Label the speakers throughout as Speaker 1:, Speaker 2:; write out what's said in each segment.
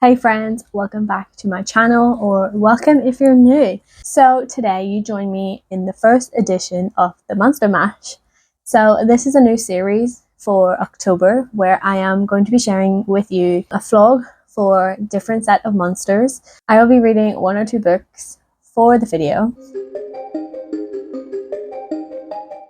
Speaker 1: Hey friends, welcome back to my channel, or welcome if you're new. So today you join me in the first edition of the Monster Mash. So this is a new series for October where I am going to be sharing with you a vlog for different set of monsters. I will be reading one or two books for the video.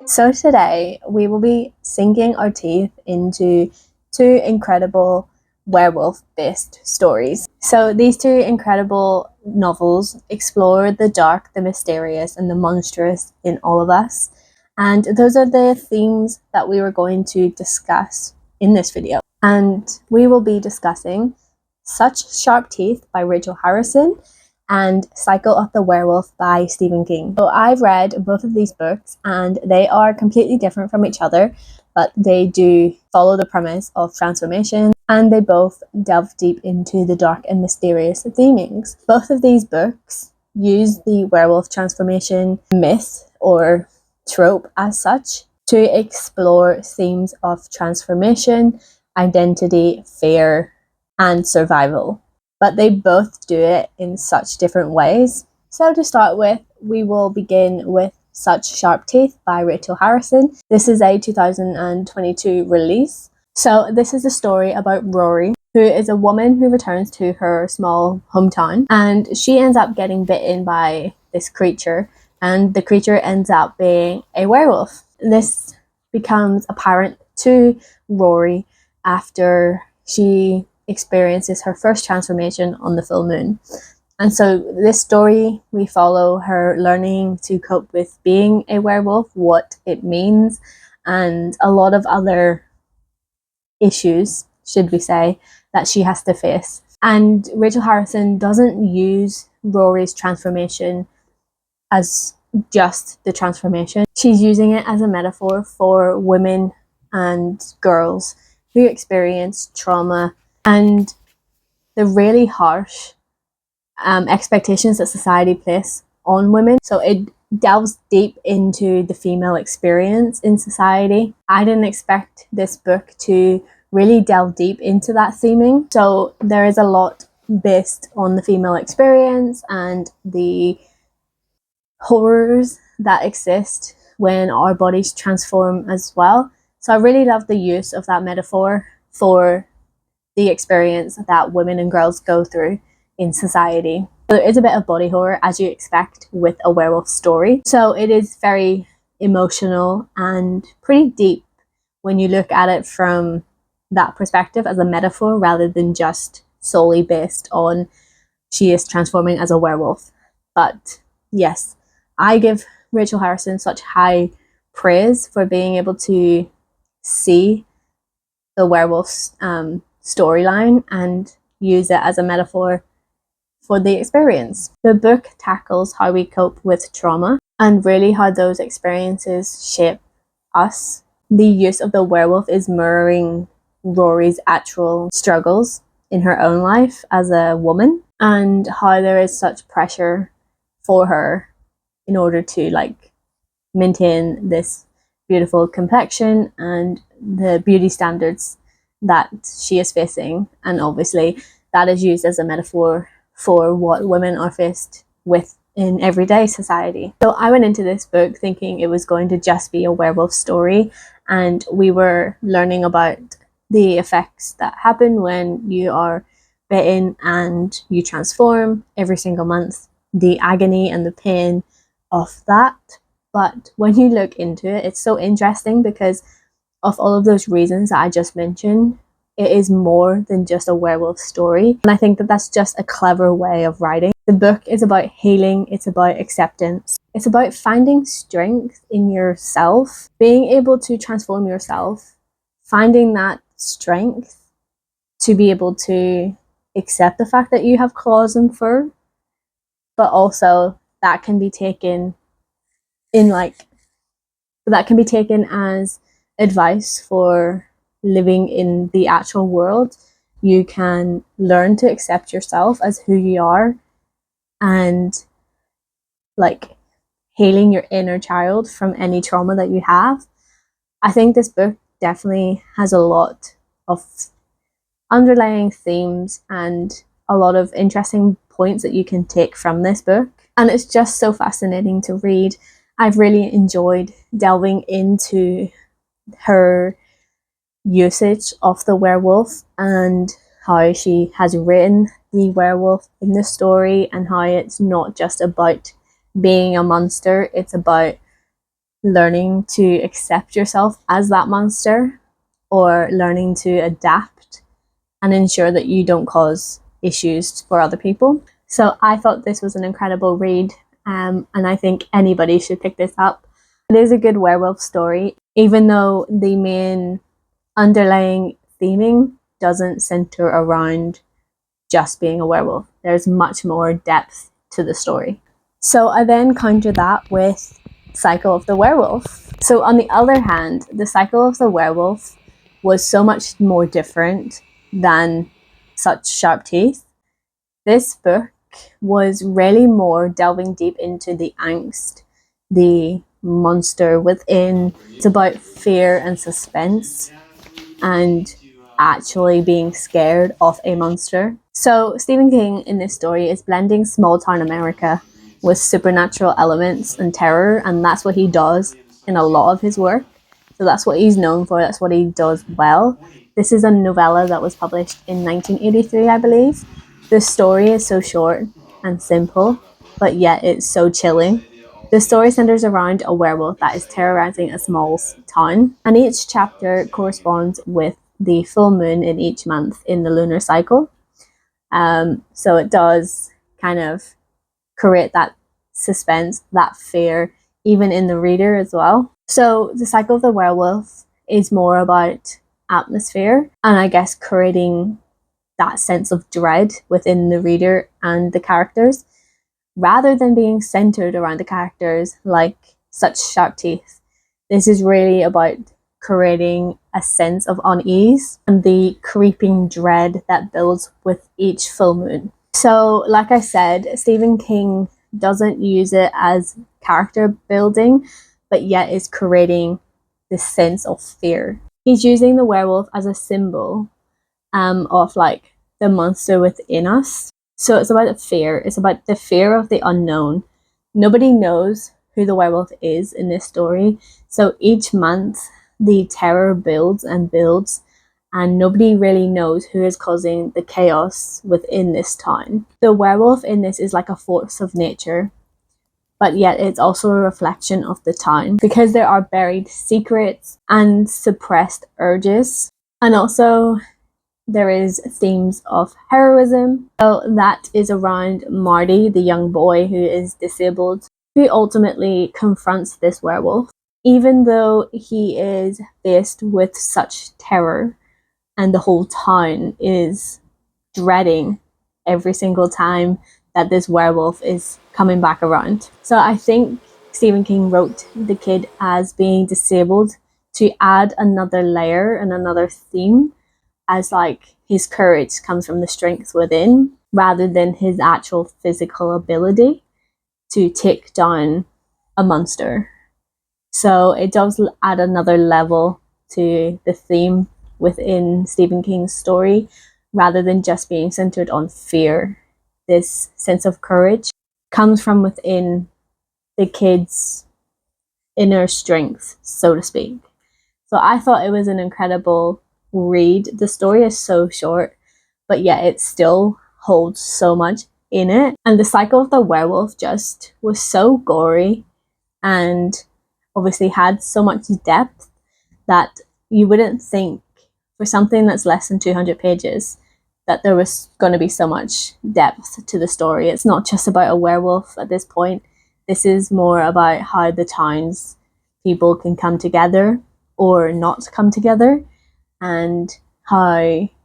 Speaker 1: So today we will be sinking our teeth into two incredible werewolf-based stories. So these two incredible novels explore the dark, the mysterious, and the monstrous in all of us. And those are the themes that we were going to discuss in this video. And we will be discussing Such Sharp Teeth by Rachel Harrison and Cycle of the Werewolf by Stephen King. So I've read both of these books and they are completely different from each other, but they do follow the premise of transformation, and they both delve deep into the dark and mysterious themings. Both of these books use the werewolf transformation myth or trope as such to explore themes of transformation, identity, fear, and survival. But they both do it in such different ways. So to start with, we will begin with Such Sharp Teeth by Rachel Harrison. This is a 2022 release. So this is a story about Rory, who is a woman who returns to her small hometown, and she ends up getting bitten by this creature, and the creature ends up being a werewolf. This becomes apparent to Rory after she experiences her first transformation on the full moon. And so this story, we follow her learning to cope with being a werewolf, what it means, and a lot of other issues, should we say, that she has to face. And Rachel Harrison doesn't use Rory's transformation as just the transformation. She's using it as a metaphor for women and girls who experience trauma and the really harsh expectations that society place on women. So it delves deep into the female experience in society. I didn't expect this book to really delve deep into that theming. So there is a lot based on the female experience and the horrors that exist when our bodies transform as well. So I really love the use of that metaphor for the experience that women and girls go through in society. So there is a bit of body horror, as you expect with a werewolf story. So it is very emotional and pretty deep when you look at it from that perspective as a metaphor rather than just solely based on she is transforming as a werewolf. But yes, I give Rachel Harrison such high praise for being able to see the werewolf's storyline and use it as a metaphor for the experience. The book tackles how we cope with trauma and really how those experiences shape us. The use of the werewolf is mirroring Rory's actual struggles in her own life as a woman, and how there is such pressure for her in order to maintain this beautiful complexion and the beauty standards that she is facing. And obviously that is used as a metaphor for what women are faced with in everyday society. So I went into this book thinking it was going to just be a werewolf story, and we were learning about the effects that happen when you are bitten and you transform every single month, the agony and the pain of that. But when you look into it, it's so interesting because of all of those reasons that I just mentioned. It is more than just a werewolf story, and I think that that's just a clever way of writing. The book is about healing, it's about acceptance, it's about finding strength in yourself, being able to transform yourself, finding that strength to be able to accept the fact that you have claws and fur, but also that can be taken as advice for living in the actual world. You can learn to accept yourself as who you are and healing your inner child from any trauma that you have. I think this book definitely has a lot of underlying themes and a lot of interesting points that you can take from this book, and it's just so fascinating to read. I've really enjoyed delving into her usage of the werewolf and how she has written the werewolf in the story, and how it's not just about being a monster, it's about learning to accept yourself as that monster, or learning to adapt and ensure that you don't cause issues for other people. So I thought this was an incredible read, and I think anybody should pick this up. It is a good werewolf story, even though the main underlying theming doesn't center around just being a werewolf. There's much more depth to the story. So I then counter that with Cycle of the Werewolf. So on the other hand, the Cycle of the Werewolf was so much more different than Such Sharp Teeth. This book was really more delving deep into the angst, the monster within. It's about fear and suspense, and actually being scared of a monster. So Stephen King in this story is blending small town America with supernatural elements and terror, and that's what he does in a lot of his work. So that's what he's known for, that's what he does well. This is a novella that was published in 1983, I believe. The story is so short and simple, but yet it's so chilling. The story centers around a werewolf that is terrorizing a small town, and each chapter corresponds with the full moon in each month in the lunar cycle. So it does kind of create that suspense, that fear, even in the reader as well. So the Cycle of the Werewolf is more about atmosphere, and I guess creating that sense of dread within the reader and the characters, rather than being centered around the characters like Such Sharp Teeth. This is really about creating a sense of unease and the creeping dread that builds with each full moon. So, like I said, Stephen King doesn't use it as character building, but yet is creating this sense of fear. He's using the werewolf as a symbol of like the monster within us. So it's about fear. It's about the fear of the unknown. Nobody knows who the werewolf is in this story. So each month, the terror builds and builds, and nobody really knows who is causing the chaos within this town. The werewolf in this is like a force of nature, but yet it's also a reflection of the town, because there are buried secrets and suppressed urges. And also, there is themes of heroism. So that is around Marty, the young boy who is disabled, who ultimately confronts this werewolf. Even though he is faced with such terror, and the whole town is dreading every single time that this werewolf is coming back around. So I think Stephen King wrote the kid as being disabled to add another layer and another theme, as like his courage comes from the strength within rather than his actual physical ability to take down a monster. So it does add another level to the theme within Stephen King's story, rather than just being centered on fear. This sense of courage comes from within the kid's inner strength, so to speak. So I thought it was an incredible read. The story is so short, but yet it still holds so much in it. And the Cycle of the Werewolf just was so gory and obviously had so much depth that you wouldn't think, for something that's less than 200 pages, that there was going to be so much depth to the story. It's not just about a werewolf at this point. This is more about how the town's people can come together or not come together, and how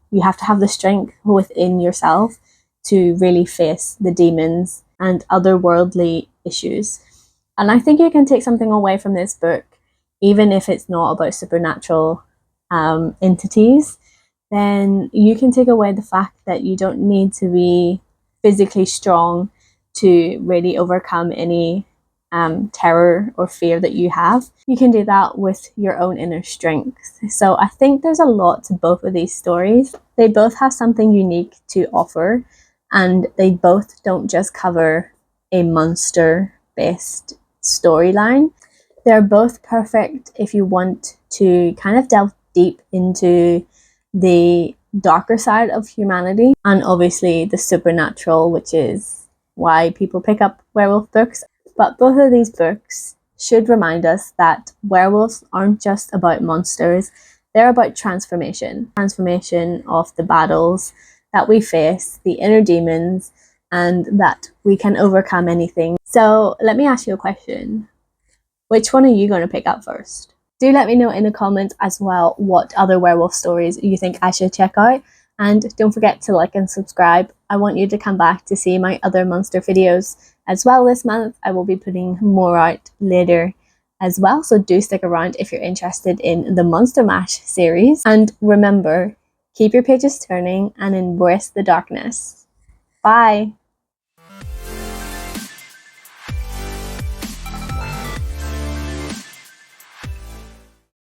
Speaker 1: you have to have the strength within yourself to really face the demons and otherworldly issues. And I think you can take something away from this book, even if it's not about supernatural entities. Then you can take away the fact that you don't need to be physically strong to really overcome any terror or fear that you have. You can do that with your own inner strength. So I think there's a lot to both of these stories. They both have something unique to offer, and they both don't just cover a monster-based storyline. They're both perfect if you want to kind of delve deep into the darker side of humanity and obviously the supernatural, which is why people pick up werewolf books. But both of these books should remind us that werewolves aren't just about monsters, they're about transformation of the battles that we face, the inner demons, and that we can overcome anything. So let me ask you a question. Which one are you going to pick up first? Do let me know in the comments as well what other werewolf stories you think I should check out. And don't forget to like and subscribe. I want you to come back to see my other monster videos as well this month. I will be putting more out later as well. So do stick around if you're interested in the Monster Mash series. And remember, keep your pages turning and embrace the darkness. Bye!